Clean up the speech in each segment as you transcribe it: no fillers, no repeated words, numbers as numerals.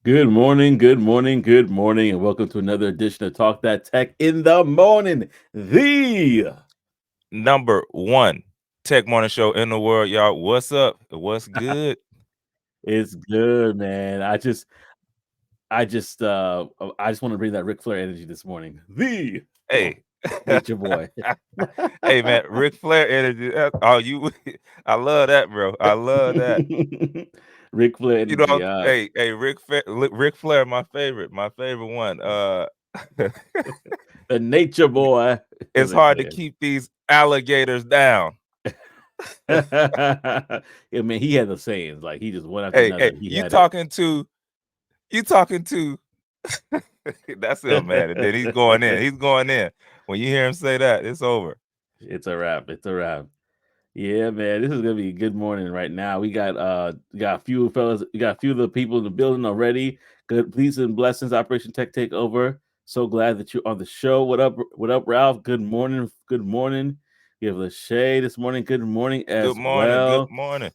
Good morning, and welcome to another edition of Talk That Tech in the morning. The Number one tech morning show in the world, y'all. What's up? What's good? It's good, man. I just want to bring that Ric Flair energy this morning. The Hey, nature boy. hey, man, Ric Flair energy. Oh, you, I love that, bro. I love that. Ric Flair You know, energy. hey, Ric Flair, my favorite one. The nature boy, as It's they hard to say. keep these alligators down. Yeah, man, he had the sayings like he just one after Hey, another. He you had it. talking to, you talking to. That's him, man. And then he's going in. He's going in. When you hear him say that, it's over. It's a wrap. It's a wrap. Yeah, man, this is gonna be a good morning right now. We got a few fellas, we got a few of the people in the building already. Good peace and blessings, Operation Tech Takeover. So glad that you're on the show. What up, Ralph? Good morning. Good morning. We have Lachey this morning. Good morning Good as morning. Good well. morning.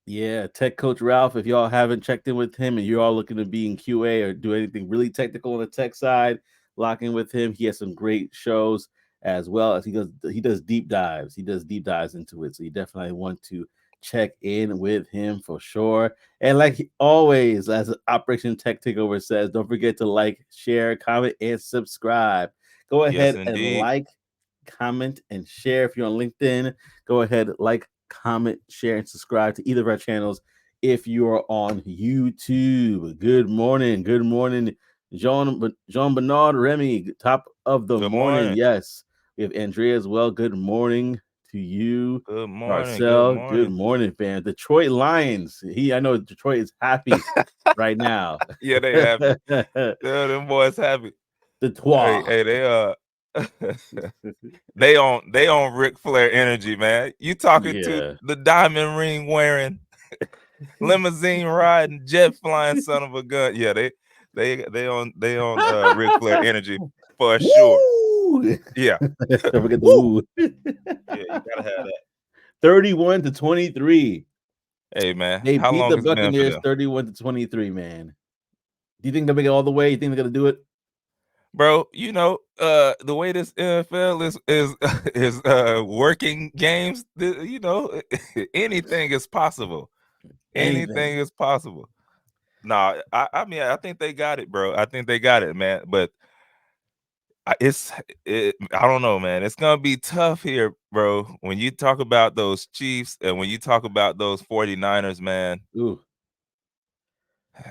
Yeah, Tech Coach Ralph. If y'all haven't checked in with him and you're all looking to be in QA or do anything really technical on the tech side, lock in with him. He has some great shows as well as he does deep dives. He does deep dives into it. So you definitely want to check in with him for sure. And always, as Operation Tech Takeover says, don't forget to like, share, comment, and subscribe. Go Yes, ahead and indeed. like, comment, and share if you're on LinkedIn. Go ahead, like, comment, share, and subscribe to either of our channels if you are on YouTube. Good morning, Jean Bernard Remy, top of the Good morning. morning. Yes, we have Andrea as well. Good morning to you, Good morning. Good Marcel. Good morning. morning, fam. Detroit Lions. I know Detroit is happy right now. Yeah, they happy. Yeah, them boys happy. The Hey, Trois. hey, they on Ric Flair energy, man. You talking to Yeah. the diamond ring wearing, limousine riding, jet flying son of a gun. Yeah, they on Ric Flair energy for sure. Woo! Yeah. Don't forget the Woo! woo. Yeah, you gotta have that. 31 to 23. Hey man, They how beat long the it's been for Buccaneers them? 31 to 23, man. Do you think they'll make it all the way? You think they're gonna do it? Bro, the way this NFL is is working games, anything is possible. Anything. Anything is possible. Nah, I mean, I think they got it, bro. I think they got it, man. But I don't know, man. It's gonna be tough here, bro. When you talk about those Chiefs and when you talk about those 49ers, man, Ooh,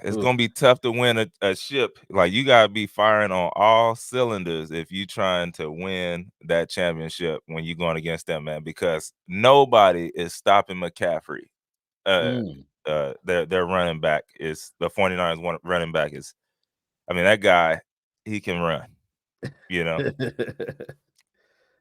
it's ooh. gonna be tough to win a ship. Like you gotta be firing on all cylinders if you trying to win that championship when you're going against them, man. Because nobody is stopping McCaffrey. Uh, Mm. their running back is the 49ers running back is. I mean, that guy, he can run. You know,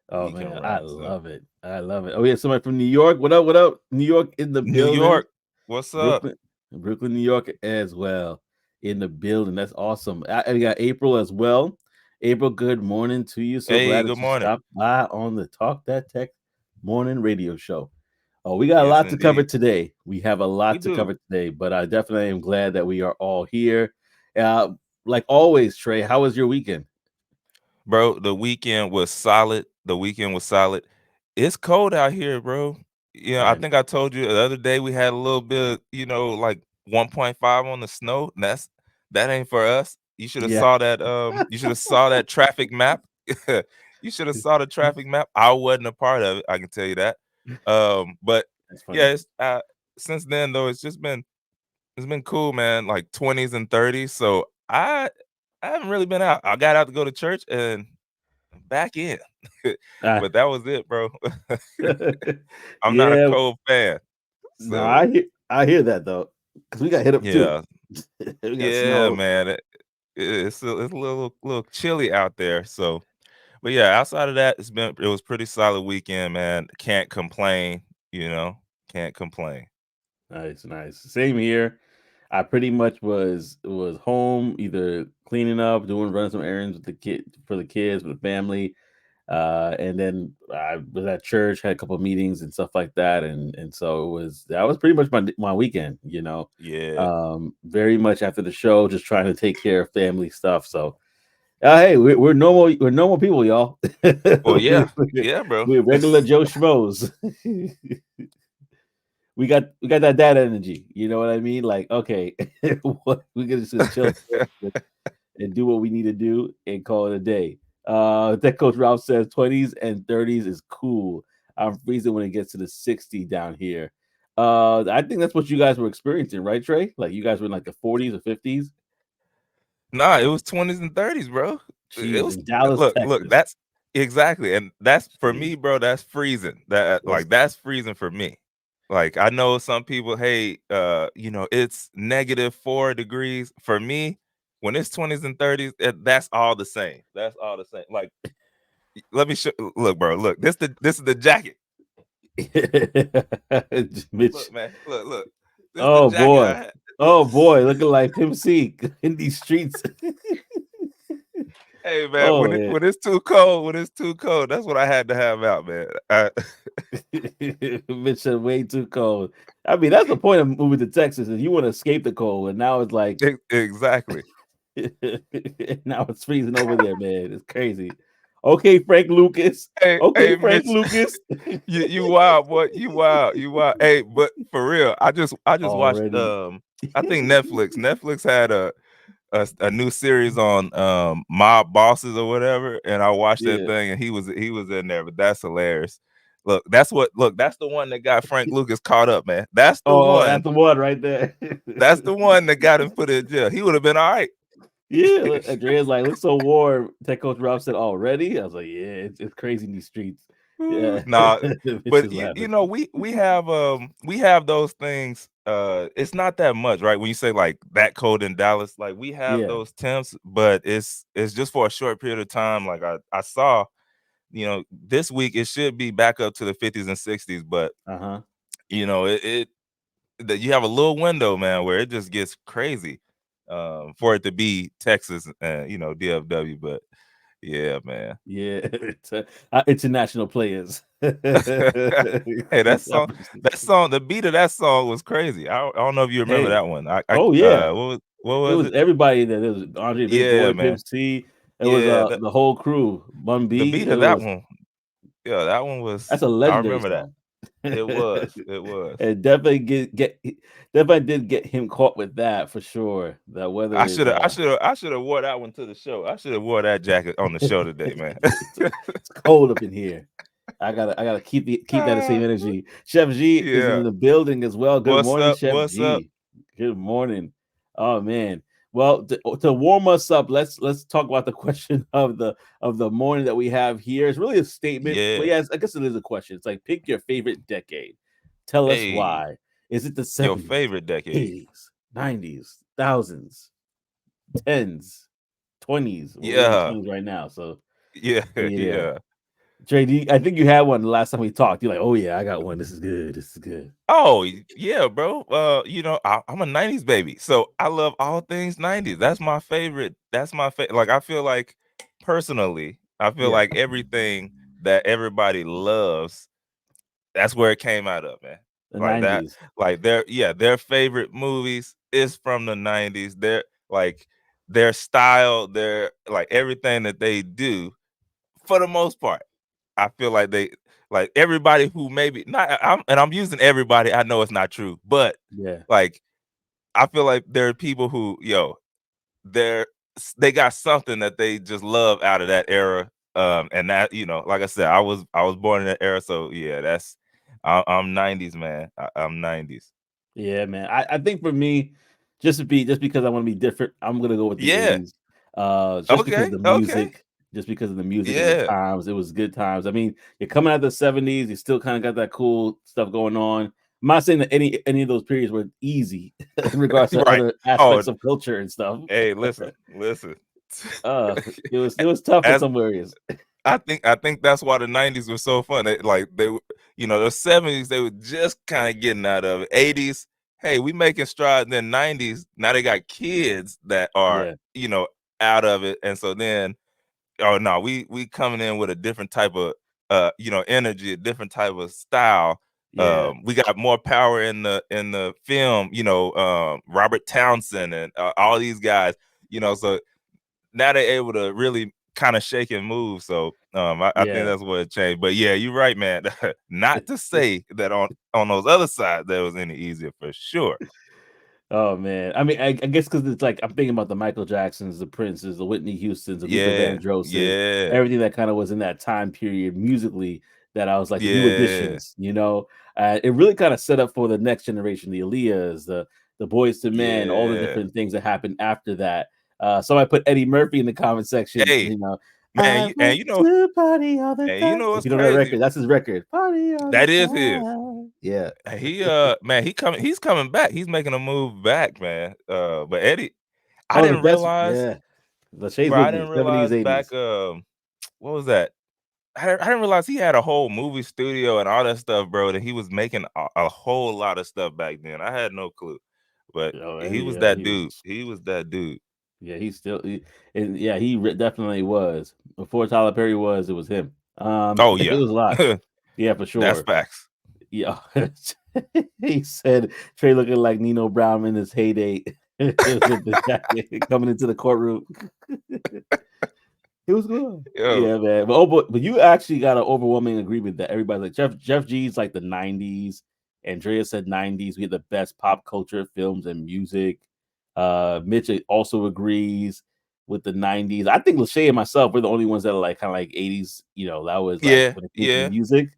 Oh he can man, I run. So love it. I love it. Oh, yeah, somebody from New York. What up? What up? New York in the New building. York, what's up? Brooklyn, Brooklyn, New York as well in the building. That's awesome. We got April as well. April, good morning to you. So Hey, glad good that you morning. stopped by on the Talk That Tech morning radio show. Oh, we got a Yes, lot to cover indeed, today. We have a we lot to do. cover today, but I definitely am glad that we are all here. Uh, like always, Trey, how was your weekend? Bro, the weekend was solid. The weekend was solid. It's cold out here, bro. I I think I told you the other day we had a little bit, like 1.5 on the snow. That ain't for us. yeah, You should have saw that traffic map. You should have saw the traffic map. I wasn't a part of it, I can tell you that. But that's yeah, funny. since then though, it's been cool, man, like 20s and 30s. So I haven't really been out. I got out to go to church and back in. Ah, But that was it, bro. I'm not a yeah, cold fan. no, So, I hear that though, because we got hit up too. yeah. We got Yeah, snow. man. It's a little chilly out there. So, but yeah, outside of that, it was pretty solid weekend, man. Can't complain, you know. Can't complain. Nice, nice. Same here. I pretty much was home, either cleaning up, running some errands with the kids for the family. And then I was at church, had a couple of meetings and stuff like that, and so that was pretty much my weekend, Yeah. very much after the show, just trying to take care of family stuff. So hey, we're normal people, y'all. Well, we're, yeah. Yeah, bro. we're regular Joe schmoes. we got that dad energy. You know what I mean? Like, okay, we're gonna just chill and do what we need to do and call it a day. Tech coach Ralph says 20s and 30s is cool. I'm freezing when it gets to the 60 down here. I think that's what you guys were experiencing, right, Trey? Like you guys were in like the 40s or 50s. Nah, it was 20s and 30s, bro. It Jeez, was in Dallas, look, Texas. that's exactly, and that's for me, Jeez. bro, that's freezing. That That's that's freezing for me. Like I know some people, hey, it's -4 degrees. For me, when it's 20s and 30s, that's all the same. That's all the same. Like, let me show look, bro, look. This is the jacket. Mitch. Look, man. Look. This is the Oh jacket I boy. had. Oh boy, looking like Pimp C in these streets. Hey man, Oh yeah. when it's too cold, that's what I had to have out, man. Mitch said way too cold. I mean, that's the point of moving to Texas is you want to escape the cold, and now it's like Exactly. now it's freezing over there, man. It's crazy. Okay, Frank Lucas. Okay, Hey, Frank Mitch, Lucas. you wild, boy. You wild. Hey, but for real, I just watched. Already. I think Netflix had a new series on mob bosses or whatever, and I watched that Yeah. thing, and he was in there. But that's hilarious. Look, that's the one that got Frank Lucas caught up, man. That's the Oh, that's one. the one right there. That's the one that got him put in jail. He would have been all right. Yeah, look, Andrea's like, looks so warm. Tech coach Ralph said already. I was like, yeah, it's crazy in these streets. Yeah, Nah, Mitch but is laughing. we have those things. It's not that much, right? When you say like that cold in Dallas, like we have Yeah. those temps, but it's just for a short period of time. Like I saw, this week it should be back up to the 50s and 60s, but Uh huh. it that you have a little window, man, where it just gets crazy, for it to be Texas, DFW. But yeah, man. Yeah, it's international players. Hey, the beat of that song was crazy. I don't know if you remember Hey, that one. oh yeah, What it was was it? everybody that it was Andre Big Yeah, Boy, Pimp man. C. It was Yeah, the whole crew, Bun the B. beat It of that was one. Yeah, that one that's was. a I legendary remember that. song. It was. It was. And definitely definitely did get him caught with that for sure. That weather I is should have. I should have wore that one to the show. I should have wore that jacket on the show today, man. it's cold up in here. I gotta keep that same Ah, energy. Chef G is in yeah. the building as well. Good What's morning, up? Chef What's up? G. Good morning. Oh man. Well, to warm us up, let's talk about the question of the morning that we have here. It's really a statement. Well, Yeah. yes, I guess it is a question. It's like pick your favorite decade. Tell us Hey, why. Is it the your 70s, favorite decade? 80s, 90s, thousands, tens, 20s? Well, we're in the Yeah. 20s right now, so Yeah. yeah. Yeah. Trey, I think you had one the last time we talked. You're like, oh yeah, I got one. This is good. This is good. Oh, yeah, bro. I'm a 90s baby. So I love all things 90s. That's my favorite. That's my favorite. Like I feel like personally, I feel Yeah, like everything that everybody loves, that's where it came out of, man. the Like that, 90s. like their favorite movies is from the 90s. Their style, their like everything that they do, for the most part. I feel like everybody who maybe not I'm using everybody. I know it's not true, but Yeah, like I feel like there are people who they're they got something that they just love out of that era. And that like I said, I was born in that era, so yeah, I'm 90s man. I'm 90s. yeah, man. I think for me, just because I want to be different, I'm gonna go with the Yeah. 80s. Just because of Okay. the Okay. music, just because of the music and the Yeah. times, it was good times. I mean, you're coming out of the 70s, you still kind of got that cool stuff going on. I'm not saying that any of those periods were easy in regards to Right. other Oh, aspects of culture and stuff. hey, listen. uh, it was tough in As some areas. I think that's why the 90s were so fun. The 70s they were just kind of getting out of it. 80s, hey, we making strides. Then 90s, now they got kids that are Yeah, out of it, and so then oh no, we coming in with a different type of energy, a different type of style. Yeah, We got more power in the film, Robert Townsend and all these guys, so now they're able to really kind of shake and move. So I think yeah. that's what it changed. But yeah, you're right, man. Not to say that on those other sides that was any easier for sure. Oh man, I mean, I guess because it's like I'm thinking about the Michael Jacksons, the Princes, the Whitney Houstons, the Luther Yeah, Vandrosses, yeah, everything that kind of was in that time period musically. That I was like the new yeah, additions, it really kind of set up for the next generation, the Aaliyahs, the Boys to Men, all the yeah. different things that happened after that. So I put Eddie Murphy in the comment section. Hey, man, I want to party all the time. If what's you know that crazy? record, that's his record. Party all the That is his. time. Yeah. He man, he's coming back. He's making a move back, man. But Eddie, I Oh, the didn't best. realize, Yeah. Lachey's bro, I with me. didn't 70s, realize back 80s. what was that? I didn't realize he had a whole movie studio and all that stuff, bro, that he was making a whole lot of stuff back then. I had no clue. But Oh, he was yeah, that he was. dude. He was that dude. Yeah, and yeah, definitely was. Before Tyler Perry was, it was him. Oh It yeah. was a lot. Yeah, for That's sure. facts. Yeah, he said Trey looking like Nino Brown in his heyday with the jacket coming into the courtroom. It was good. Yo. Yeah, man. But you actually got an overwhelming agreement that everybody's like Jeff G's like the '90s. Andrea said '90s. We had the best pop culture films and music. Mitch also agrees with the '90s. I think Lachey and myself we're the only ones that are like kind of like '80s. That was like Yeah, when it came to the yeah. music,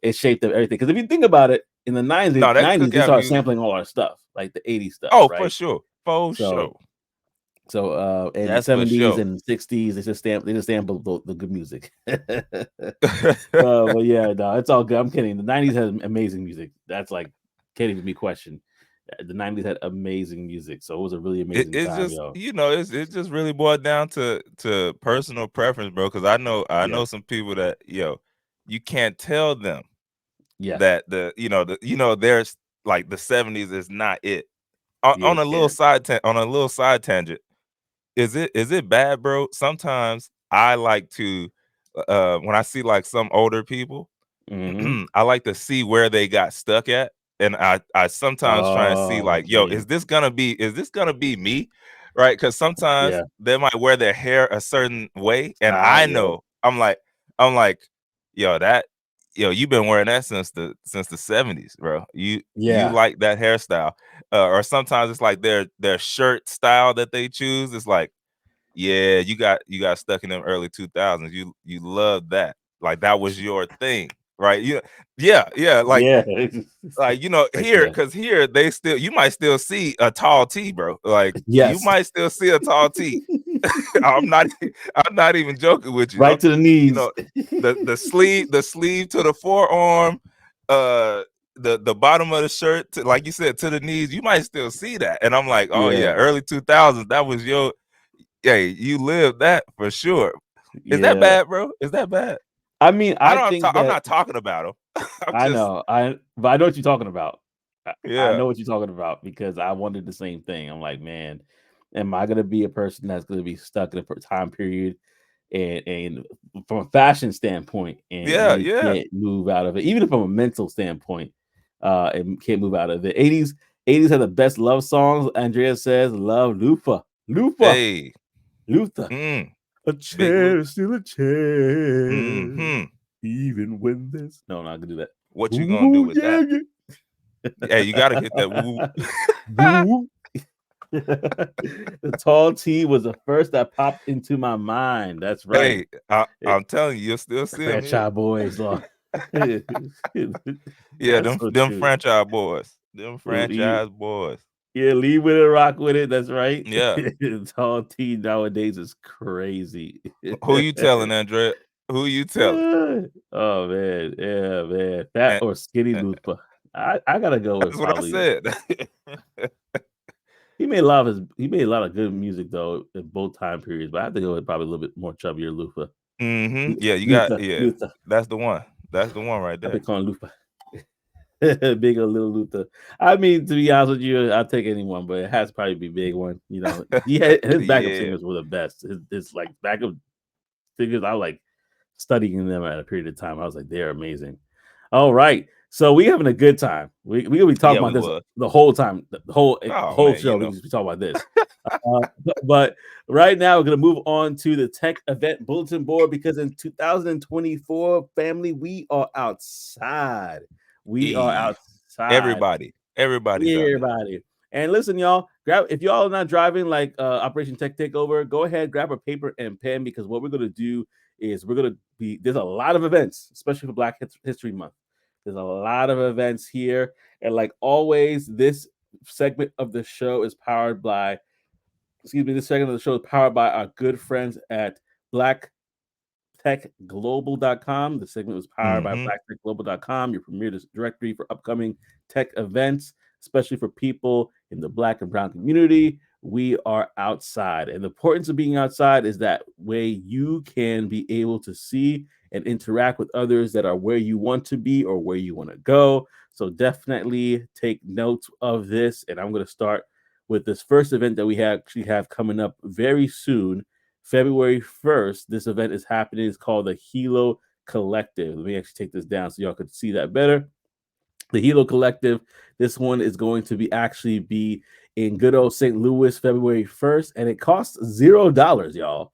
it shaped up everything. Because if you think about it, in the '90s, No, that they cookout started music. sampling all our stuff, like the '80s stuff, Oh, for right? sure. For So sure. in the That's for '70s sure. and '60s, they just sample the good music. But yeah, no, it's all good. I'm kidding. The '90s had amazing music. That's like can't even be questioned. The '90s had amazing music, so it was a really amazing It's time, just yo. it's just really boiled down to personal preference, bro. Because I Yeah, know some people that you can't tell them yeah, that there's like the '70s is not it. On, yeah. on You a little can. side on a little side tangent, is it bad, bro? Sometimes I like to when I see like some older people, Hmm. I like to see where they got stuck at. And I sometimes try and see Oh, like, yo, same. is this gonna be me? Right. Cause sometimes Yeah. they might wear their hair a certain way. And Ah, I yeah, know I'm like, yo, you've been wearing that since the '70s, bro. You yeah, like that hairstyle. Or sometimes it's like their shirt style that they choose. It's like, yeah, you got stuck in them early 2000s. You love that. Like that was your thing, right? Yeah, yeah. here, Yeah. because here you might still see a tall T, bro. Like you Yes. might still see a tall T. I'm not I'm not even joking with you. Right to the You knees. know, the sleeve to the forearm, uh the bottom of the shirt to, like you said, to the knees, you might still see that. And I'm like, oh yeah, Yeah, early 2000s, that was your you lived that for sure. Is that yeah. bad, bro? Is that bad? I mean, I I don't think I'm that not talking about him. I'm I just know. But I know what you're talking about. I yeah. know what you're talking about because I wondered the same thing. I'm like, man, am I gonna be a person that's gonna be stuck in a time period and from a fashion standpoint and Yeah, really yeah. can't move out of it, even from a mental standpoint, and can't move out of it. '80s had the best love songs. Andrea says, "Love Lufa, Lufa, Hey, Luther." mm, A Big chair Lou. is still a chair, Mhm. even when there's no, I'm not gonna do that. What you gonna do Ooh, with yeah, that? Hey, you gotta hit that yeah. woo. Woo. The tall T was the first that popped into my mind. That's right. Hey, It, I'm telling you, you'll still see him here. franchise boys law. Yeah, That's so them true. franchise boys. Them Lead, franchise boys. yeah, lead with it, rock with it. That's right. Yeah. Tall T nowadays is crazy. Who you telling, Andrea? Who you telling? Oh man, yeah, man. Fat And, or skinny and Luther. I gotta go with that's what I probably said. he made a lot of good music though in both time periods, but I have to go with probably a little bit more chubbier Luther. Yeah, you got Luther, yeah. Luther. That's the one. That's the one right I've there. been calling Luther. Big or little Luther. I mean, to be honest with you, I'll take anyone, but it has to probably be big one. His backup Yeah. singers were the best. His like backup figures. I like studying them at a period of time. I was like, they're amazing. All right. So we having a good time. We gonna be talking Yeah, about we this was. the whole time, the Oh whole man, show. We can just be talking about this. But right now we're gonna move on to the tech event bulletin board because in 2024, family, we are outside. We are E. outside. Everybody's out there. Everybody. And listen, y'all, grab if y'all are not driving like Operation Tech Takeover, go ahead, grab a paper and pen because what we're gonna do is we're gonna be there's a lot of events, especially for Black History Month. There's a lot of events here, and like always, this segment of the show is powered by this segment of the show is powered by our good friends at Black techglobal.com. The segment was powered by Mm-hmm. blacktechglobal.com, your premier directory for upcoming tech events, especially for people in the Black and Brown community. We are outside. And the importance of being outside is that way you can be able to see and interact with others that are where you want to be or where you want to go. So definitely take notes of this. And I'm going to start with this first event that we actually have coming up very soon. February 1st, this event is happening. It's called the Hilo Collective. Let me actually take this down so y'all could see that better. The Hilo Collective, this one is going to be in good old St. Louis, February 1st, and it costs $0, y'all.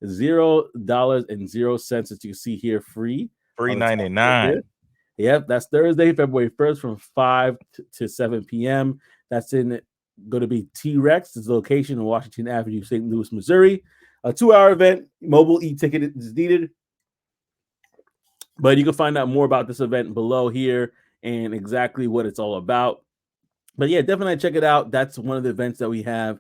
$0.00 as you can see here, free Free on the top right 99. there. Yep, that's Thursday, February 1st from 5 to 7 p.m. That's going to be T-Rex. This location in Washington Avenue, St. Louis, Missouri. A 2-hour event. Mobile e-ticket is needed. But you can find out more about this event below here and exactly what it's all about. But yeah, definitely check it out. That's one of the events that we have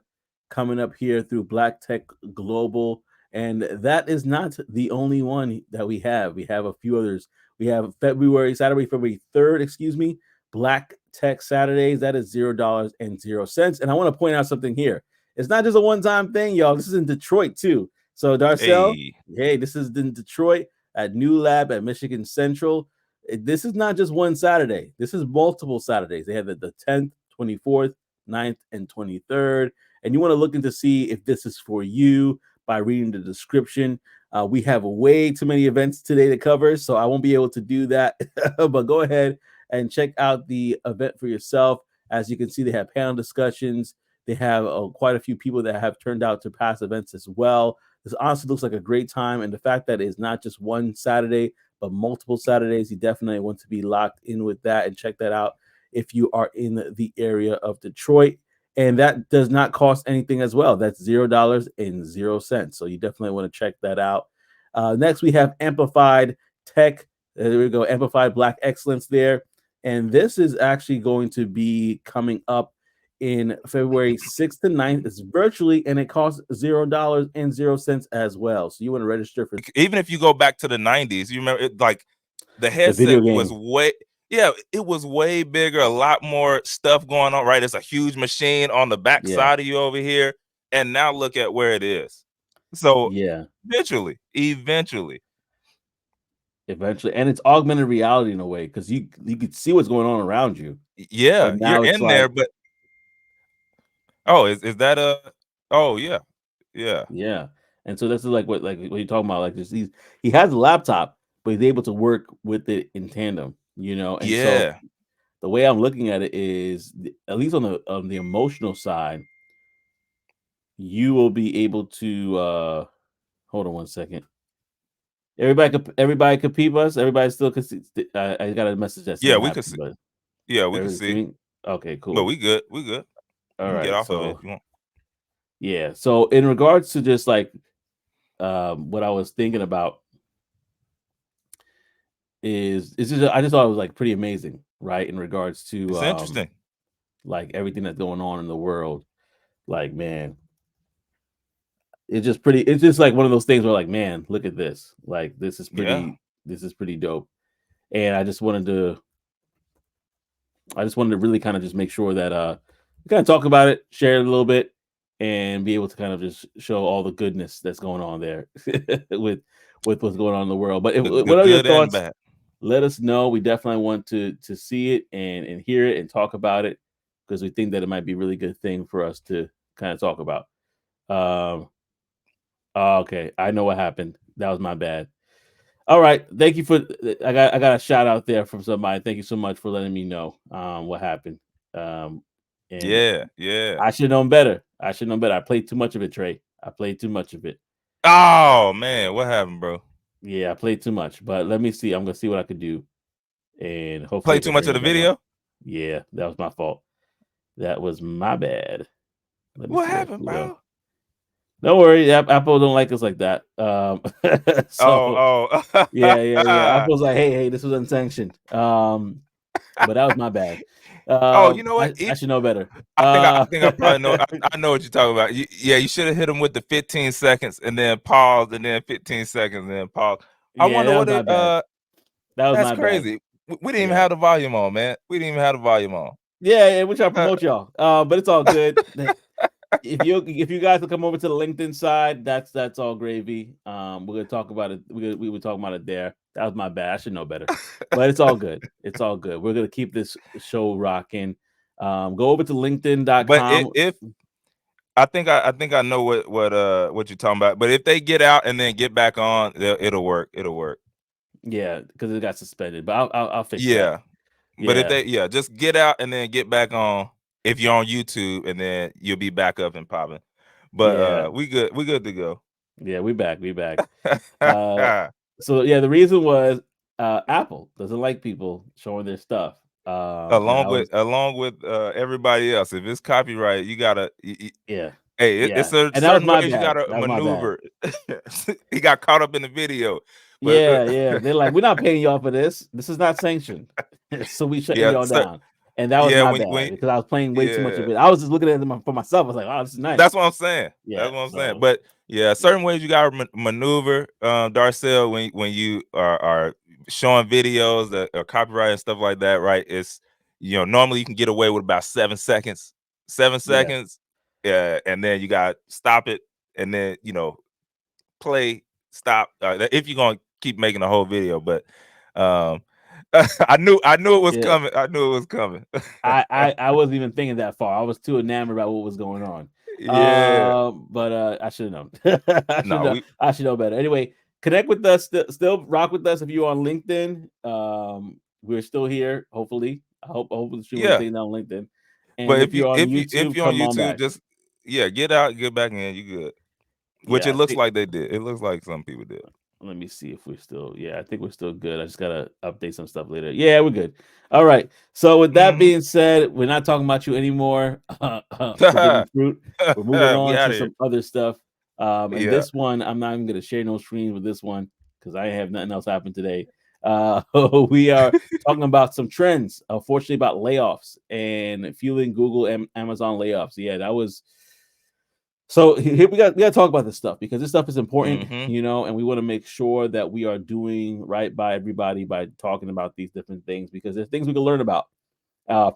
coming up here through Black Tech Global. And that is not the only one that we have. We have a few others. We have Saturday, February 3rd, Black Tech Saturdays. That is $0.00. And I want to point out something here. It's not just a one-time thing, y'all. This is in Detroit too. So Darcel, Hey. hey, this is in Detroit at New Lab at Michigan Central. This is not just one Saturday. This is multiple Saturdays. They have the 10th, 24th, 9th, and 23rd. And you want to look into see if this is for you by reading the description. We have way too many events today to cover, so I won't be able to do that. But go ahead and check out the event for yourself. As you can see, they have panel discussions. They have quite a few people that have turned out to past events as well. This honestly looks like a great time. And the fact that it's not just one Saturday, but multiple Saturdays, you definitely want to be locked in with that and check that out if you are in the area of Detroit. And that does not cost anything as well. That's $0.00. So you definitely want to check that out. Next, we have Amplified Tech. There we go, Amplified Black Excellence there. And this is actually going to be coming up in February 6th to 9th. It's virtually, and it costs $0.00 as well. So you want to register for. Even if you go back to the 90s, you remember it, like the The video headset was game. it was way bigger, a lot more stuff going on, right? It's a huge machine on the back Yeah. side of you over here. And now look at where it is. So Yeah. eventually. Eventually. And it's augmented reality in a way because you could see what's going on around you. Yeah, But you're now it's in there, like, but oh, is that a oh yeah. Yeah. yeah. And so this is like what you're talking about. Like he has a laptop, but he's able to work with it in tandem, And so Yeah. the way I'm looking at it is, at least on the emotional side, you will be able to hold on one second. Everybody could peep us. Everybody still can see. I got a message that Yeah, still we could happened, see. but Yeah, we could everybody's see. seeing. Okay, But cool. we good. We good. All You can get right. off of it So if you want. yeah. So in regards to just like what I was thinking about is it's just I just thought it was like pretty amazing, right? In regards to It's interesting. like everything that's going on in the world. Like, man, it's just like one of those things where like, man, look at this. Like Yeah. this is pretty dope. And I just wanted to really kind of just make sure that kind of talk about it, share it a little bit, and be able to kind of just show all the goodness that's going on there with what's going on in the world. But The what are your good and thoughts? bad. Let us know. We definitely want to see it and hear it and talk about it because we think that it might be a really good thing for us to kind of talk about. Okay, I know what happened. That was my bad. All right, thank you for. I got a shout out there from somebody. Thank you so much for letting me know what happened. Um, and Yeah, yeah. I should have known better. I should know better. I played too much of it, Trey. I played too much of it. Oh man, what happened, bro? Yeah, I played too much. But let me see. I'm gonna see what I could do, and hopefully Play I too can much bring of the it back on. video? Yeah, that was my fault. That was my bad. Let me What see if I happened, can go. bro? Don't worry, Apple don't like us like that. So Oh, yeah. oh. Apple's like, hey, this was unsanctioned. But that was my bad. Oh, you know what? I should know better. I think I probably know. I know what you're talking about. Yeah, you should have hit him with the 15 seconds and then pause, and then 15 seconds and then pause. I Yeah, wonder that what was my it. bad. That was That's my bad. crazy. We didn't even Yeah. have the volume on, man. We didn't even have the volume on. Yeah, we try to promote y'all. But it's all good. If you guys will come over to the LinkedIn side, that's all gravy. We're gonna talk about it. We were talking about it there. That was my bad. I should know better. But it's all good. It's all good. We're gonna keep this show rocking. Go over to But linkedin.com. if I think I know what you're talking about. But if they get out and then get back on, it'll work. It'll work. Yeah, because it got suspended. But I'll fix that. Yeah. But if Yeah, they just get out and then get back on if you're on YouTube and then you'll be back up and popping. But yeah, we good to go. yeah. We back. Uh, so yeah, the reason was Apple doesn't like people showing their stuff. And I along with was along with everybody else. If it's copyright, you gotta yeah, hey, it's yeah, a and that was certain my ways you bad. gotta That was my bad. maneuver. He got caught up in the video. But Yeah. They're like, we're not paying y'all for this. This is not sanctioned. So we shutting yeah, y'all down. And that was yeah, my when bad because I was playing way too much yeah. of it. I was just looking at it for myself. I was like, oh, this is nice. That's what I'm saying. Yeah. That's what I'm saying. So But yeah, certain ways you gotta maneuver, Darcel, when you are showing videos that are copyright and stuff like that, right? It's normally you can get away with about 7 seconds, seven yeah. seconds, and then you got stop it, and then play, stop. If you're gonna keep making the whole video, but um, I knew it was Yeah. coming. I knew it was coming. I wasn't even thinking that far. I was too enamored about what was going on. Yeah. But I should have known. No, we I should know better. Anyway, connect with us. Still rock with us if you're on LinkedIn. We're still here. Hopefully, I hope the stream will yeah. stay down on LinkedIn. And But if you're on if YouTube, you're on come on YouTube, back. just get out, get back in, you good. Which Yeah, it I looks think like they did. It looks like some people did. let me see if we're still. Yeah, I think we're still good. I just gotta update some stuff later. Yeah, we're good. All right. So with that Hmm. being said, we're not talking about you anymore. Forbidden fruit. We're moving We on out to of here. some other stuff. And Yeah. this one, I'm not even gonna share no screens with this one because I have nothing else happen today. We are talking about some trends, unfortunately, about layoffs and fueling Google and Amazon layoffs. Yeah, that was so here we got to talk about this stuff because this stuff is important, Hmm. and we want to make sure that we are doing right by everybody by talking about these different things because there's things we can learn about.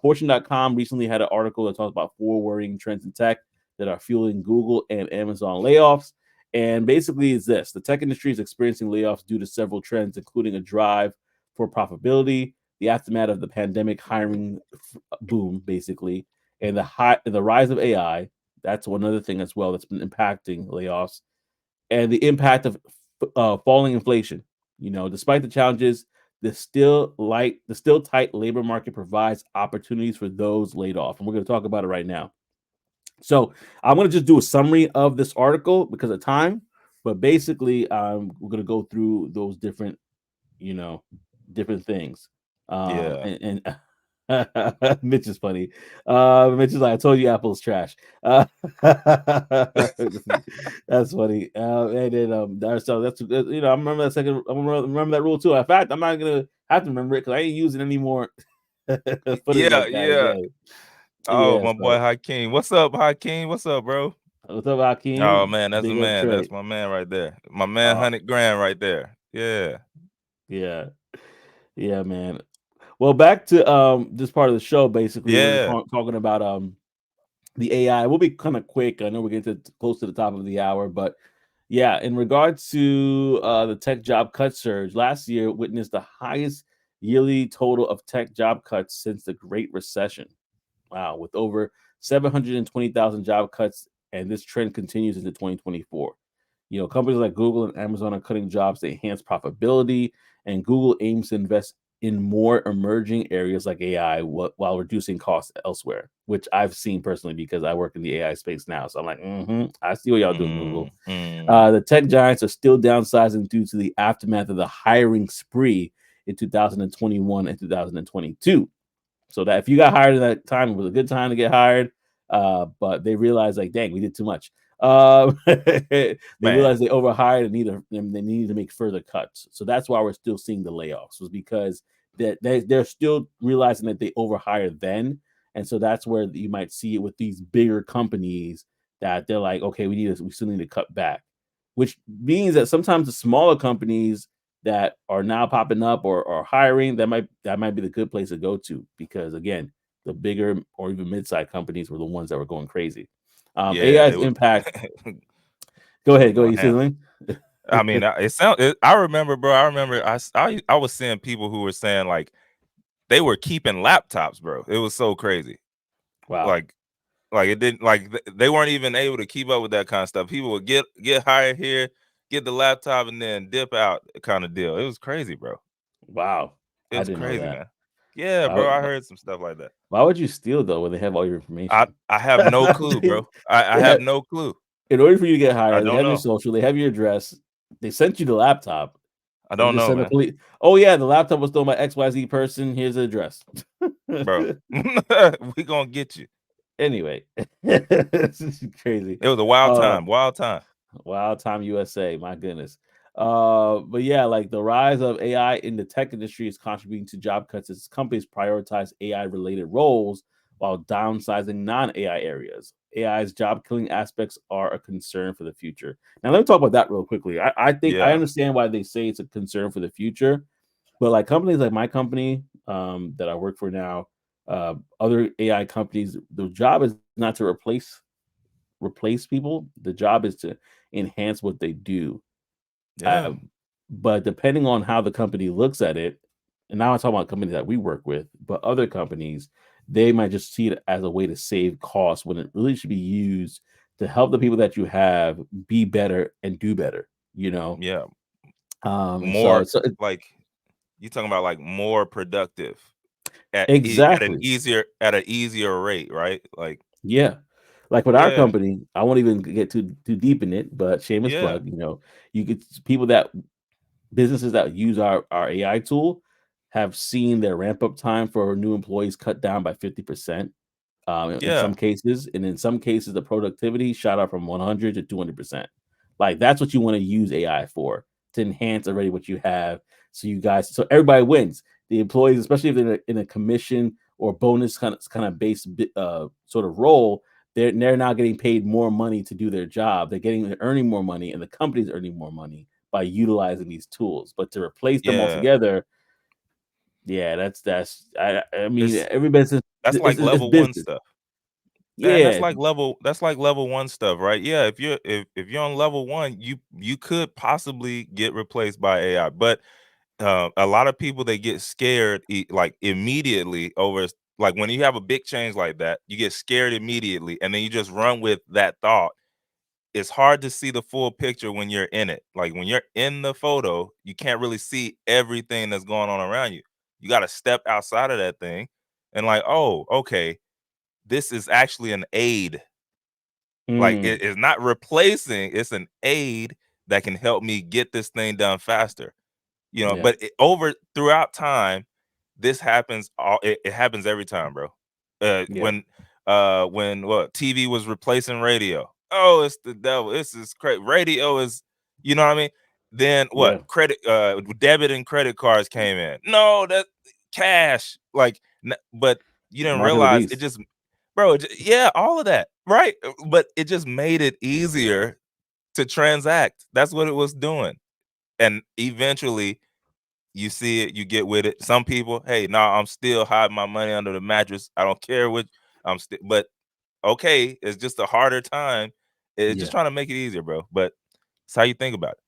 Fortune.com recently had an article that talks about 4 worrying trends in tech that are fueling Google and Amazon layoffs. And basically, it's this: the tech industry is experiencing layoffs due to several trends, including a drive for profitability, the aftermath of the pandemic hiring boom, basically, and the rise of AI. That's one other thing as well that's been impacting layoffs, and the impact of falling inflation. Despite the challenges, the still tight labor market provides opportunities for those laid off, and we're going to talk about it right now. So I'm going to just do a summary of this article because of time, but basically, we're going to go through those you know, different things. Yeah. And Mitch is funny. Mitch is like, I told you Apple's trash. That's funny. And then so that's I remember that second. I remember that rule too. In fact, I'm not gonna have to remember it because I ain't using any more footage Yeah, like that yeah. again. Oh, Yeah. my boy So Hakeem. What's up, Hakeem? What's up, bro? what's up, Oh Hakeem? man, that's the Big up man. Trey. That's my man right there. My man, Uh, 100 grand right there. Yeah. yeah, yeah, man. Well, back to this part of the show. Basically, we're Yeah. talking about the AI. We'll be kind of quick. I know we're getting close to the top of the hour, but yeah, in regards to the tech job cut surge, last year witnessed the highest yearly total of tech job cuts since the Great Recession. Wow, with over 720,000 job cuts, and this trend continues into 2024. Companies like Google and Amazon are cutting jobs to enhance profitability, and Google aims to invest in more emerging areas like AI while reducing costs elsewhere, which I've seen personally because I work in the AI space now. So I'm like, I see what y'all doing, Google. Mm. The tech giants are still downsizing due to the aftermath of the hiring spree in 2021 and 2022. So that if you got hired at that time, it was a good time to get hired. But they realized, like, dang, we did too much. They Man. realized they overhired and they needed to make further cuts. So that's why we're still seeing the layoffs, was because they're still realizing that they overhired then. And so that's where you might see it with these bigger companies, that they're like, okay, we still need to cut back, which means that sometimes the smaller companies that are now popping up or hiring, that might be the good place to go to, because again, the bigger or even mid-sized companies were the ones that were going crazy. Yeah, AI's it was impact. Go it was ahead, go going ahead. You see ham. something? I mean, I remember, bro. I remember I was seeing people who were saying like they were keeping laptops, bro. It was so crazy. Wow, Like it didn't like they weren't even able to keep up with that kind of stuff. People would get hired here, get the laptop, and then dip out, kind of deal. It was crazy, bro. wow, It I was didn't know crazy, that. man. Yeah, Why, bro. I would- heard some stuff like that. why would you steal though when they have all your I information? I have no clue, bro. I They have have, no clue. in order for you to get I hired, they don't have your know. social, they have your address, they sent you the laptop. I They don't just know, send the man, police. Oh yeah, the laptop was stolen by XYZ person. Here's the address. bro. We gonna get you. Anyway, this is crazy. It was a wild Uh, time, wild time. Wild Time USA, my goodness. But yeah, like the rise of AI in the tech industry is contributing to job cuts as companies prioritize AI related roles while downsizing non AI areas. AI's job killing aspects are a concern for the future. Now, let me talk about that real quickly. I think I Yeah, understand why they say it's a concern for the future, but like companies like my company, that I work for now, other AI companies, the job is not to replace people. The job is to enhance what they do. yeah, Uh, but depending on how the company looks at it, and now I'm talking about companies that we work with, but other companies, they might just see it as a way to save costs when it really should be used to help the people that you have be better and do better. You know, yeah. and More so like you talking about like more productive exactly. at an easier rate, right? Like, Yeah. Like with our yeah, company, I won't even get too deep in it, but shameless yeah, plug, you get people that businesses that use our AI tool have seen their ramp up time for new employees cut down by 50%, in yeah, some cases, and in some cases the productivity shot up from 100 to 200%. Like that's what you want to use AI for, to enhance already what you have, so everybody wins. The employees, especially if they're in a commission or bonus kind of based sort of role, they're now getting paid more money to do their job. They're earning more money, and the company's earning more money by utilizing these tools. But to replace them yeah. altogether, yeah, I mean, It's every business, that's it's, like it's level one business. stuff. Man, Yeah, that's like level one stuff, right? Yeah, if you're on level one, you could possibly get replaced by AI. But a lot of people, they get scared like immediately over like when you have a big change like that, you get scared immediately and then you just run with that thought. It's hard to see the full picture when you're in it. Like when you're in the photo, you can't really see everything that's going on around you. You got to step outside of that thing and like, oh, okay, this is actually an aid. Like mm, it is not replacing, it's an aid that can help me get this thing done faster. yeah, But over throughout time, this happens it happens every time, bro. yeah, When what TV was replacing radio. Oh, it's the devil. This is crazy. Radio is, you know what I mean? Then what? yeah. Debit and credit cards came in. No, that cash. Like, but you didn't Mark of the realize it beast. just, bro. Yeah, all of that, right? But it just made it easier to transact. That's what it was doing, and eventually you see it, you get with it. Some people, hey, nah, I'm still hiding my money under the mattress. I don't care which I'm still, but okay, it's just a harder time. It's just Yeah, trying to make it easier, bro. But it's how you think about it.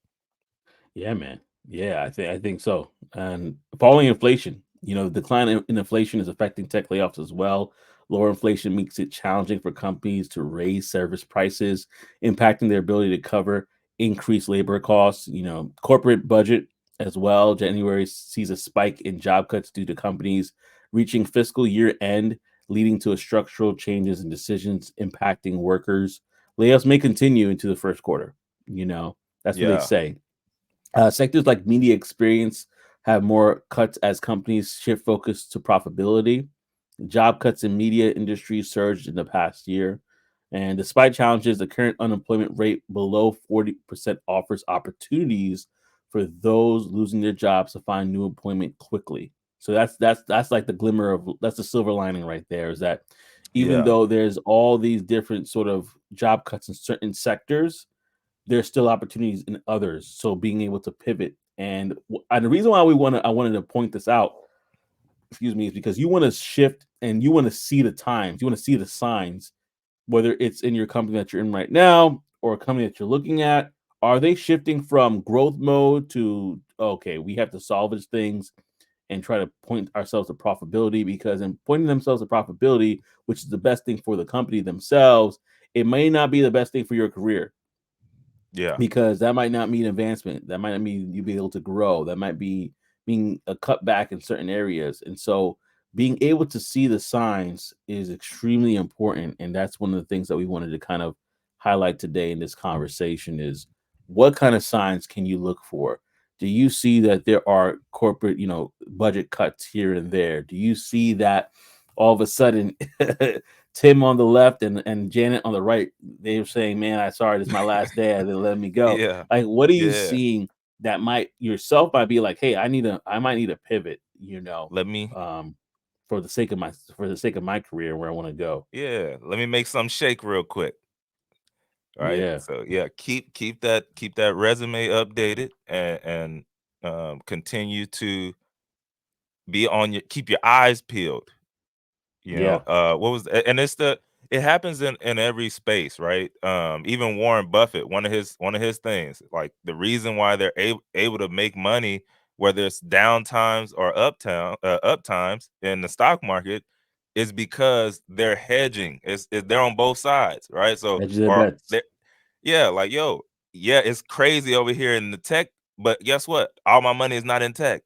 yeah, man. Yeah, I think so. And falling inflation, the decline in inflation is affecting tech layoffs as well. Lower inflation makes it challenging for companies to raise service prices, impacting their ability to cover increased labor costs, corporate budget as well. January sees a spike in job cuts due to companies reaching fiscal year end, leading to a structural changes in decisions impacting workers. Layoffs may continue into the first quarter. You know, that's what they Yeah. say. Sectors like media experience have more cuts as companies shift focus to profitability. Job cuts in media industry surged in the past year. And despite challenges, the current unemployment rate below 40% offers opportunities for those losing their jobs to find new employment quickly. So that's like the glimmer of that's the silver lining right there is that even Yeah. though there's all these different sort of job cuts in certain sectors, there's still opportunities in others. So being able to pivot and the reason why I wanted to point this out, excuse me, is because you want to shift and you want to see the times, you want to see the signs, whether it's in your company that you're in right now or a company that you're looking at. Are they shifting from growth mode to okay, we have to salvage things and try to point ourselves to profitability? Because in pointing themselves to profitability, which is the best thing for the company themselves, it may not be the best thing for your career Yeah. because that might not mean advancement. That might not mean you be able to grow. That might be being a cutback in certain areas. And so being able to see the signs is extremely important. And that's one of the things that we wanted to kind of highlight today in this conversation is what kind of signs can you look for? Do you see that there are corporate, budget cuts here and there? Do you see that all of a sudden Tim on the left and Janet on the right, they were saying, "Man, I sorry, this is my last day. They let me go." Yeah. Like, what are you Yeah. seeing that might yourself might be like, "Hey, I might need a pivot," Let me um, for the sake of my career where I want to go. let me make some shake real quick. Right. Yeah, So yeah, keep that resume updated and continue to be on your keep your eyes peeled. yeah, What was and it happens in every space, right? Even Warren Buffett, one of his things, like the reason why they're able to make money, whether it's down times or up times in the stock market, is because they're hedging. They're on both sides, right? So hedge their or bets. they yeah, like yo, yeah, it's crazy over here in the tech, but guess what? All my money is not in tech.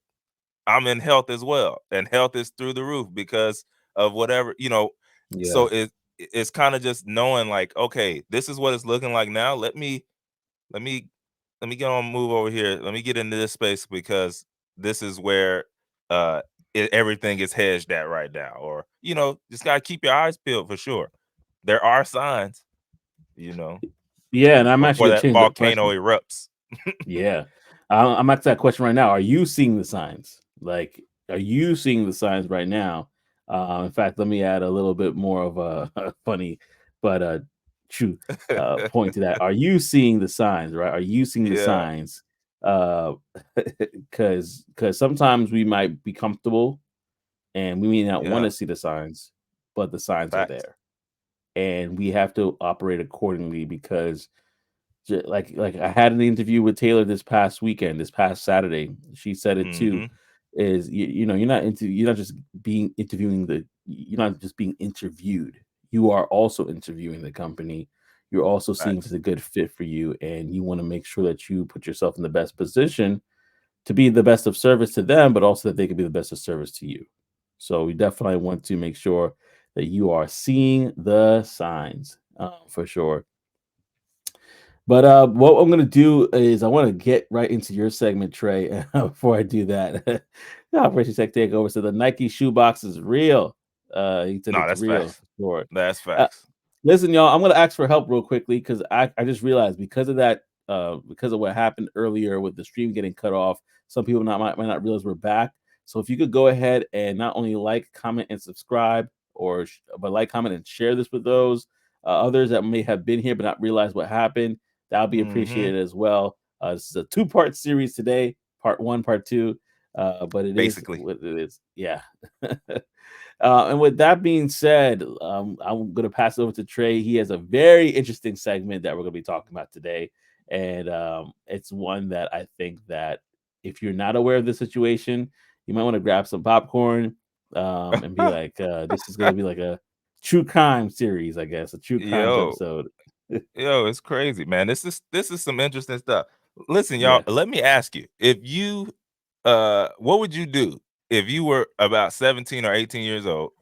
I'm in health as well, and health is through the roof because of whatever. So Yeah, it's kind of just knowing like, okay, this is what it's looking like now. Let me let me get on move over here. Let me get into this space because this is where uh everything is hedged at right now. Or just gotta keep your eyes peeled for sure. There are signs, you know, yeah. And I'm actually before gonna that change that volcano question. erupts. Yeah. I'm asking that question right now. Are you seeing the signs? Like, are you seeing the signs right now? In fact, let me add a little bit more of a, a funny but true point to that. Are you seeing the signs, right? Are you seeing the Yeah, signs? Uh, because sometimes we might be comfortable and we may not want yeah, to see the signs, but the signs are facts. there. And we have to operate accordingly because like I had an interview with Taylor this past weekend, this past Saturday. She said it too. Hmm. Is you're not just being interviewing you're not just being interviewed. You are also interviewing the company. You're also seeing if Facts. it's a good fit for you, and you want to make sure that you put yourself in the best position to be the best of service to them, but also that they can be the best of service to you. So we definitely want to make sure that you are seeing the signs for sure. But what I'm gonna do is I want to get right into your segment, Trey. Before I do that, the Operation Tech Takeover. So the Nike shoebox is real. He said No, it's that's real facts. for sure. That's Uh, facts. Listen, y'all, I'm gonna ask for help real quickly because I just realized because of that, because of what happened earlier with the stream getting cut off, some people might not realize we're back. So if you could go ahead and not only like, comment, and subscribe, but like, comment, and share this with those others that may have been here but not realize what happened, that'll be Hmm. appreciated as well. This is a two-part series today, part one, part two. But it is Basically. what it is. Yeah. And with that being said, I'm going to pass it over to Trey. He has a very interesting segment that we're going to be talking about today, and it's one that I think that if you're not aware of the situation, you might want to grab some popcorn and be like, "This is going to be like a true crime series, I guess, a true crimes Yo, episode." Yo, it's crazy, man. This is some interesting stuff. Listen, y'all, Yeah. let me ask you, if you what would you do if you were about 17 or 18 years old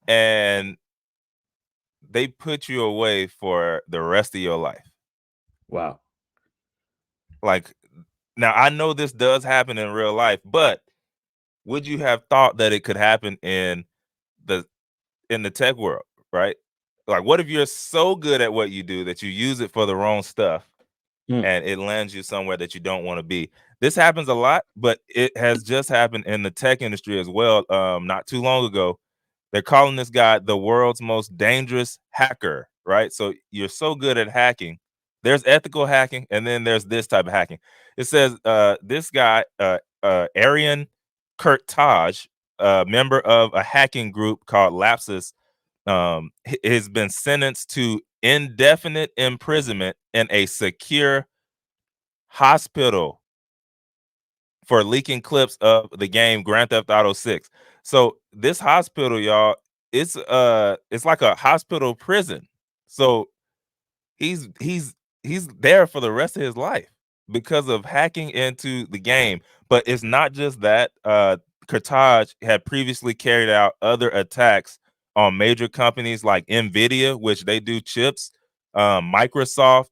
and they put you away for the rest of your life? Wow. Like, now I know this does happen in real life, but would you have thought that it could happen the in the tech world, right? Like, what if you're so good at what you do that you use it for the wrong stuff Mm. and it lands you somewhere that you don't want to be? This happens a lot, but it has just happened in the tech industry as well. Not too long ago, they're calling this guy the world's most dangerous hacker, right? So you're so good at hacking. There's ethical hacking, and then there's this type of hacking. It says this guy, Arian Kurtaj, a member of a hacking group called Lapsus, has been sentenced to indefinite imprisonment in a secure hospital for leaking clips of the game Grand Theft Auto 6. So this hospital, y'all, it's like a hospital prison. So he's he's he's there for the rest of his life because of hacking into the game. But it's not just that. Cartage had previously carried out other attacks on major companies like Nvidia, which they do chips, Microsoft,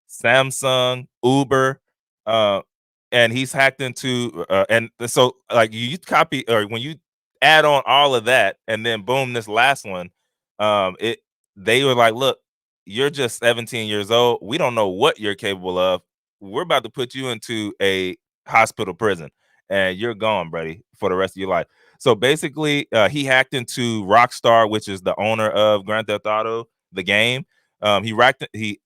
Samsung, Uber, uh, and he's hacked into and so like you copy or when you add on all of that, and then boom, this last one, it they were like, look, you're just 17 years old. We don't know what you're capable of. We're about to put you into a hospital prison and you're gone, buddy, for the rest of your life. So basically, he hacked into Rockstar, which is the owner of Grand Theft Auto, the game. He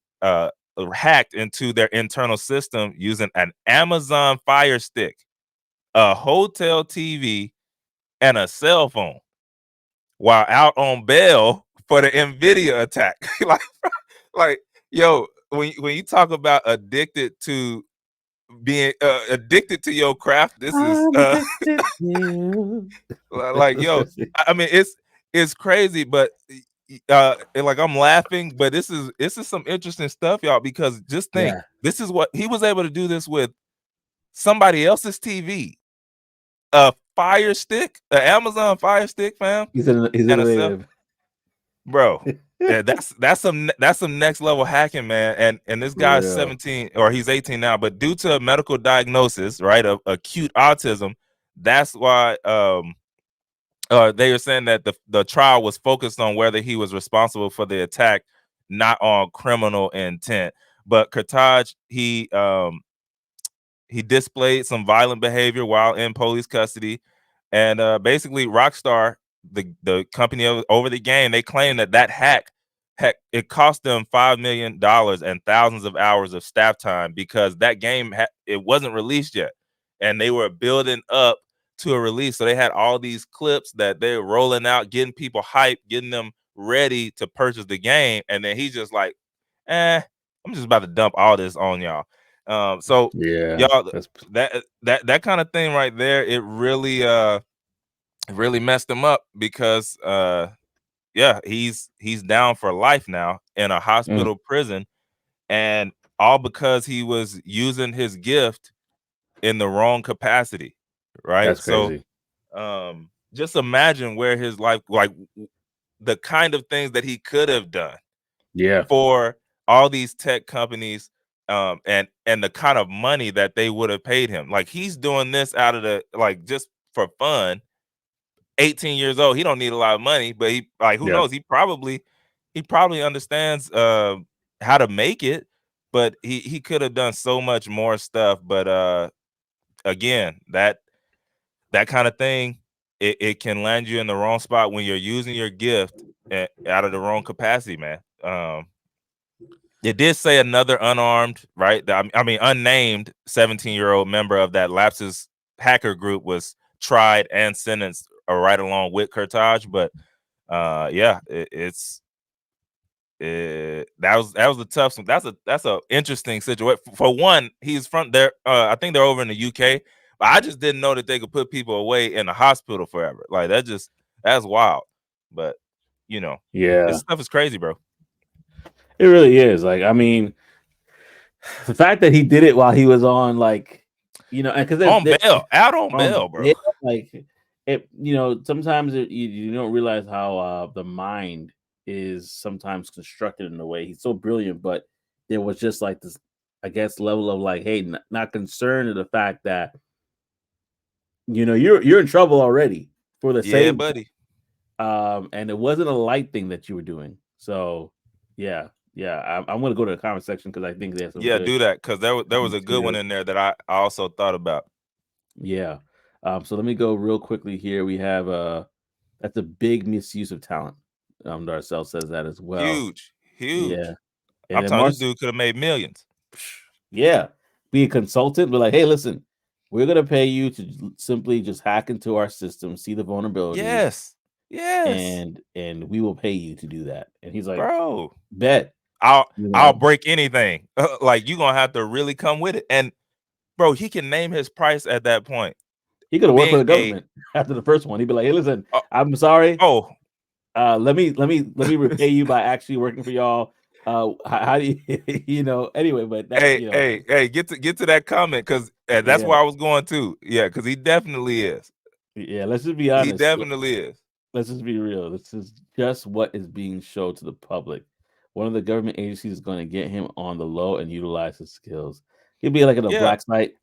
hacked into their internal system using an Amazon Fire Stick, a hotel TV, and a cell phone while out on bail for the Nvidia attack. like, like, yo, when you talk about addicted to being addicted to your craft, this is I'm addicted to you. like, yo, I mean, it's crazy, but like I'm laughing, but this is some interesting stuff, y'all, because just think, Yeah. this is what he was able to do this with somebody else's TV, a Fire Stick, an Amazon Fire Stick, fam, He's and a cell. innovative. Bro, yeah, that's some next level hacking, man. And this For guy's real. 17 or he's 18 now, but due to a medical diagnosis, right, of acute autism, that's why they were saying that the trial was focused on whether he was responsible for the attack, not on criminal intent. But Kartaj, he displayed some violent behavior while in police custody, and basically Rockstar, the company over the game, they claim that hack it cost them $5 million and thousands of hours of staff time because that game it wasn't released yet, and they were building up to a release. So they had all these clips that they're rolling out, getting people hyped, getting them ready to purchase the game, and then he's just like, I'm just about to dump all this on y'all. So Yeah. y'all, That's that kind of thing right there, it really messed him up because yeah, he's down for life now in a mm, hospital prison, and all because he was using his gift in the wrong capacity, right? that's So crazy. just imagine where his life, like the kind of things that he could have done Yeah. for all these tech companies, and the kind of money that they would have paid him. Like, he's doing this out of the, like, just for fun. 18 years old, he don't need a lot of money, but he, like, who Yeah. knows, he probably understands how to make it, but he could have done so much more stuff. But again, that kind of thing, it can land you in the wrong spot when you're using your gift out of the wrong capacity, man. It did say another unarmed, right? I mean, unnamed 17-year-old member of that Lapsus hacker group was tried and sentenced right along with Kurtage. But yeah, that was a tough one. That's a interesting situation. For one, he's from there. I think they're over in the UK. But I just didn't know that they could put people away in the hospital forever. Like, that's wild. But you know, this Yeah. stuff is crazy, bro. It really is. Like, I mean, the fact that he did it while he was on, like, because On they're bail, out on bail, bro. yeah, like it. Sometimes you don't realize how the mind is sometimes constructed in a way. He's so brilliant, but there was just like this, I guess, level of like, hey, not concerned of the fact that you're in trouble already for the Yeah, same, buddy. and it wasn't a light thing that you were doing. So, yeah, yeah, I'm gonna go to the comment section because I think there's some Yeah, good do that because there was a good one material. in there that I also thought about. Yeah. So let me go real quickly here. We have that's a big misuse of talent. Darcel says that as well. Huge, Yeah. huge. And I'm then telling you, this Mars, dude could have made millions. yeah, be a consultant. We're like, hey, listen, we're gonna pay you to simply just hack into our system, see the vulnerabilities, Yes, yes, and we will pay you to do that. And he's like, bro. bet, I'll you I'll know, break anything. Like you gonna have to really come with it. And bro, he can name his price at that point. he could have worked for Being the a government after the first one. He'd be like, hey, listen, oh, I'm sorry. oh Let me repay you by actually working for y'all. How do you, Anyway, but that, hey, get to that comment because that's yeah, where I was going to. Yeah, because he definitely is. yeah. Let's just be He honest. definitely is. Let's just be real. This is just what is being shown to the public. One of the government agencies is going to get him on the low and utilize his skills. He'll be like in a Yeah, black site.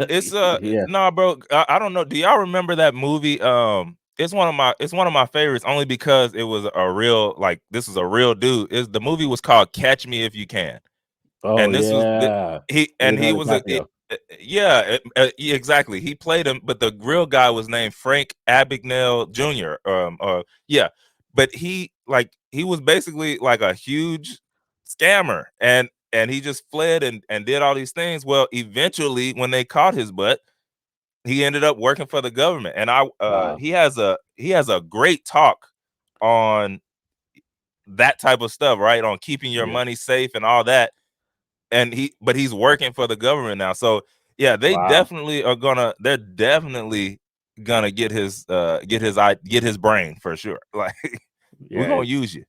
it's Yeah. nah, bro. I don't know. Do y'all remember that movie? It's one of my favorites only because it was a real like this is a real dude. Is the movie was called Catch Me If You Can. Oh And this was yeah. he Leonardo was DiCaprio. yeah, yeah, exactly. He played him, but the real guy was named Frank Abagnale Jr. Yeah, but he was basically like a huge scammer, and he just fled and did all these things. Well, eventually, when they caught his butt, he ended up working for the government. And Wow. he has a great talk on that type of stuff, right? On keeping your Yeah. money safe and all that and he's working for the government now. So yeah, Wow. they're definitely gonna get his brain for sure. Like we're Yeah. gonna use you.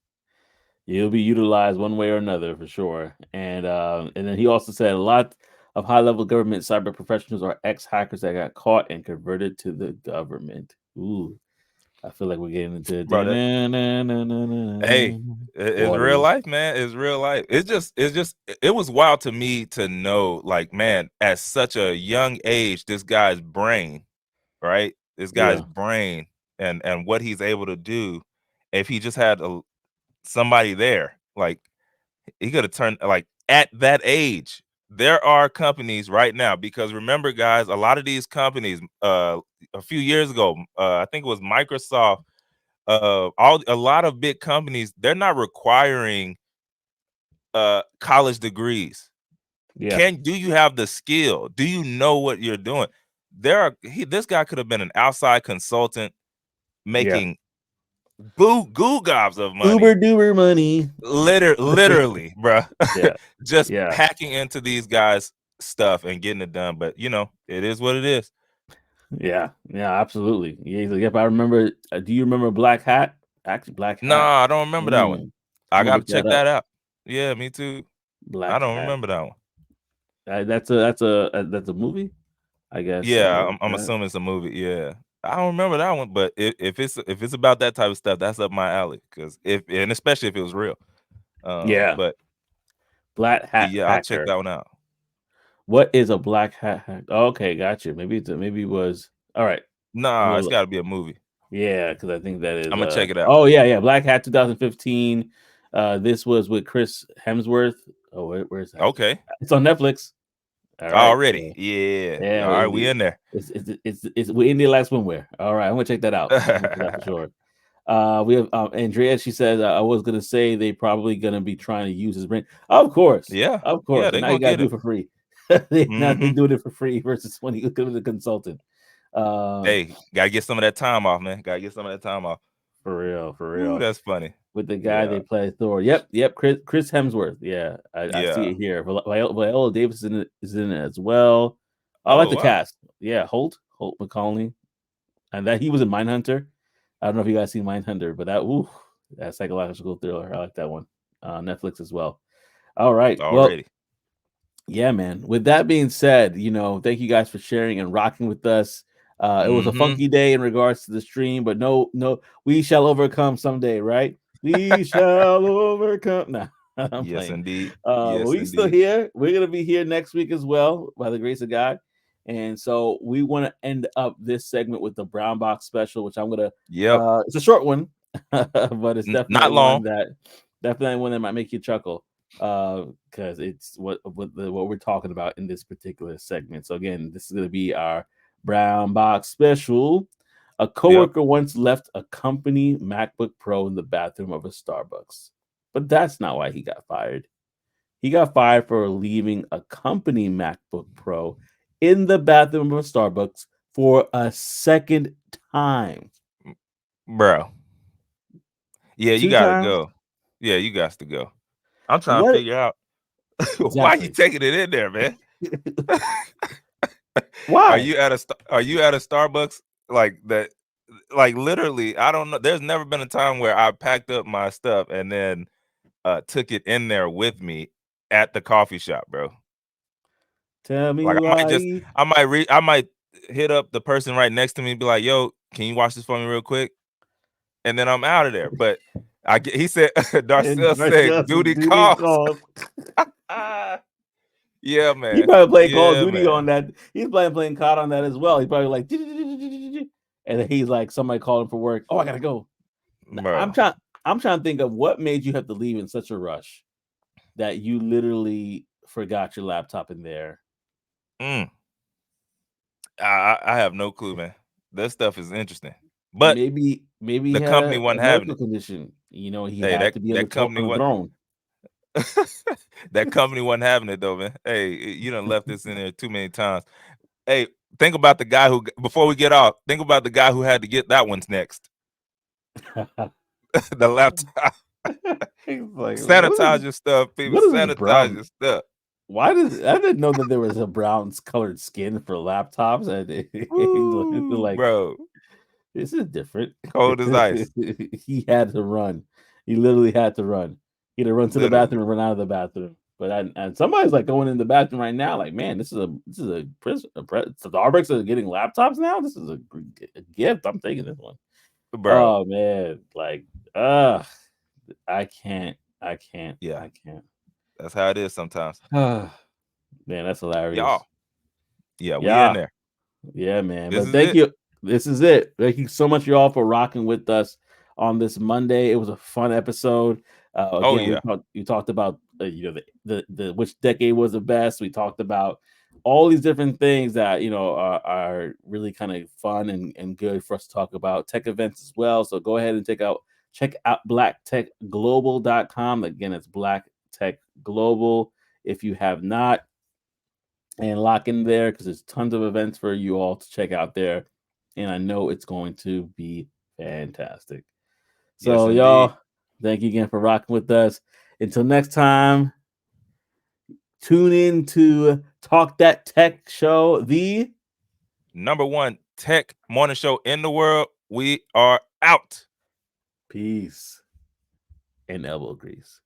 He'll be utilized one way or another for sure. And then he also said a lot of high level government cyber professionals are ex hackers that got caught and converted to the government. Ooh, I feel like we're getting into Bro, that hey, it's real waters. life, man. It's real life. It was wild to me to know, like, man, at such a young age, this guy's brain, right? This guy's Yeah, brain and what he's able to do if he just had somebody there, like he could have turned like at that age. There are companies right now because remember, guys, a lot of these companies, a few years ago, I think it was Microsoft, a lot of big companies, they're not requiring college degrees. yeah, Do you have the skill? Do you know what you're doing? This guy could have been an outside consultant yeah. making goo gobs of money. Uber duber money. Literally, bruh. Yeah, Just yeah, hacking into these guys' stuff and getting it done. But it is what it is. yeah, yeah. Absolutely. Yeah, he's like, yep. I remember. Do you remember Black Hat? Actually, Black Hat. Nah, I don't remember that one. I I'm gonna gotta look that check up. that out. Yeah, me too. I Black don't Hat. remember that one. That's a movie. I guess. Yeah, Black I'm Hat. assuming it's a movie. Yeah. I don't remember that one, but if it's about that type of stuff, that's up my alley. Cause if and especially if it was real. Yeah, But Black Hat yeah, I'll check hacker. that one out. What is a Black Hat hack? Oh, okay, gotcha. Maybe it was. All right. I'm Nah, gonna it's look. gotta be a movie. Yeah, because I think that is I'm gonna check it out. oh yeah, yeah, Black Hat 2015. This was with Chris Hemsworth. Oh, where's that? Okay. It's on Netflix. All right. Already. So Yeah. yeah, All right, we in there. it's we're in the last swimwear. All right, I'm gonna check that out. I'm gonna check that for sure. We have Andrea. She says I was gonna say they probably gonna be trying to use his brain. Yeah. Of Yeah, course. And they're now you gonna gotta get do him. it for free. Now they Hmm. doing it for free versus when you come as a consultant. Uh, Hey, gotta get some of that time off, man. Gotta get some of that time off. for real, for Ooh, real. that's funny. With the guy Yeah. they play Thor. Yep. Chris Hemsworth. Yeah, I see Yeah. it here. Viola Davis is in it as well. I like Oh the wow. cast. Yeah, Holt McCallney, and that he was in Mindhunter. I don't know if you guys seen Mindhunter, but that psychological thriller. I like that one. Netflix as well. All right. Well, already. yeah, man. With that being said, thank you guys for sharing and rocking with us. It was a Mm-hmm. funky day in regards to the stream, but no, no, we shall overcome someday, right? We shall overcome. Nah, I'm Yes, playing. indeed. But Yes, we still indeed. here. We're gonna be here next week as well, by the grace of God. And so we want to end up this segment with the Brown Box special, which I'm gonna. Yep. It's a short one, but it's Not long. definitely one that might make you chuckle because it's what we're talking about in this particular segment. So again, this is going to be our Brown Box special. A Yep. coworker once left a company MacBook Pro in the bathroom of a Starbucks, but that's not why he got fired. He got fired for leaving a company MacBook Pro in the bathroom of a Starbucks for a second time. Bro. Yeah, you Two gotta times? go. Yeah, you got to go. I'm trying to What figure out why you exactly? taking it in there, man. Why? Are you at a Starbucks like that? Like literally, I don't know. There's never been a time where I packed up my stuff and then took it in there with me at the coffee shop, bro. Tell me Like why. I might hit up the person right next to me and be like, "Yo, can you watch this for me real quick?" And then I'm out of there. But he said And Darcel said Marcel's duty duty calls. calls. Yeah, He man. probably played Call of Yeah, Duty on man. that. He's playing COD on that as well. He probably like, and then he's like, somebody called him for work. Oh, I gotta go. I'm Bro. trying. I'm trying to think of what made you have to leave in such a rush that you literally forgot your laptop in there. Mm. I have no clue, man. That stuff is interesting. But Maybe he the had company a wasn't having medical it. condition. He Hey, had to be that company on the was throne. that company wasn't having it though, man. Hey, you done left this in there too many times. Hey, think about the guy who before we get off, think about the guy who had to get that one's next. The laptop. He's like, Sanitize your stuff, people. what is this Sanitize brown? your stuff. Why does I didn't know that there was a brown colored skin for laptops, and they're Woo, like, bro. this is different. Cold as ice. He had to run. He literally had to run. He had to run to the Literally. bathroom and run out of the bathroom. And somebody's like going in the bathroom right now, like, man, this is a prison. Starbucks are getting laptops now. This is a gift. I'm taking this one. Bro. Oh man, like, uh, I can't, Yeah. I can't. That's how it is sometimes. Man, that's hilarious. Y'all. Yeah, we in Yeah, there. yeah, man. This But is thank it. you. This is it. Thank you so much, y'all, for rocking with us on this Monday. It was a fun episode. Oh Again, yeah. we talked about the which decade was the best. We talked about all these different things that are really kind of fun and good for us to talk about tech events as well. So go ahead and check out blacktechglobal.com. Again, it's Black Tech Global. If you have not, and lock in there because there's tons of events for you all to check out there. And I know it's going to be fantastic. Yes, So, indeed. y'all, thank you again for rocking with us. Until next time, tune in to Talk That Tech Show, the #1 tech morning show in the world. We are out. Peace and elbow grease.